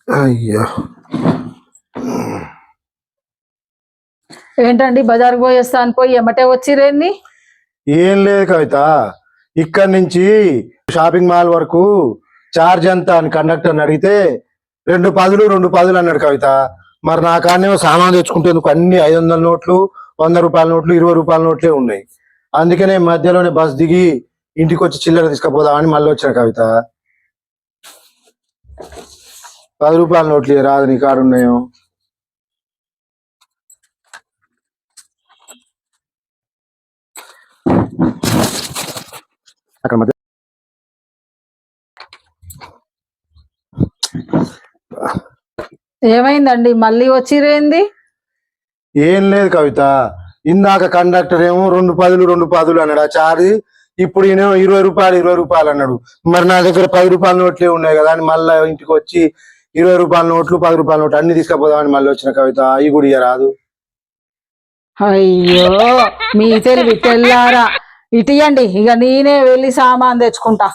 అయ్యో ఏంటండి బజార్కి పోయేస్తా అని పోయి ఎమ్మటే వచ్చిరేంది? ఏం లేదు కవిత, ఇక్కడి నుంచి షాపింగ్ మాల్ వరకు చార్జ్ ఎంత అని కండక్టర్ని అడిగితే 2 పదులు అన్నాడు కవిత. మరి నా కాడనేమో సామాన్ తెచ్చుకుంటేందుకు అన్ని 500 నోట్లు, 100 రూపాయల నోట్లు, 20 రూపాయల నోట్లే ఉన్నాయి. అందుకనే మధ్యలోనే బస్ దిగి ఇంటికి వచ్చి చిల్లర తీసుకుపోదామని మళ్ళీ వచ్చిన కవిత. 10 రూపాయల నోట్లు రాదు నీ కాడు ఉన్నాయో? అక్కడ మధ్య ఏమైందండి మళ్ళీ వచ్చిరేంది? ఏం లేదు కవిత, ఇందాక కండక్టర్ ఏమో 2 పదులు అన్నాడు ఆ చార్జ్. ఇప్పుడు ఈయనేమో 20 రూపాయలు అన్నాడు. మరి నా దగ్గర 10 రూపాయల నోట్లే ఉన్నాయి కదా అని మళ్ళీ ఇంటికి వచ్చి 20 రూపాయల నోట్లు, 10 రూపాయల నోట్లు అన్ని తీసుకుపోదామని మళ్ళీ వచ్చిన కవిత. అవి కూడా ఇయ్య రాదు? అయ్యో మీ తెలివి తెల్లారా. ఇటియండి, ఇక నేనే వెళ్ళి సామాన్ తెచ్చుకుంటా.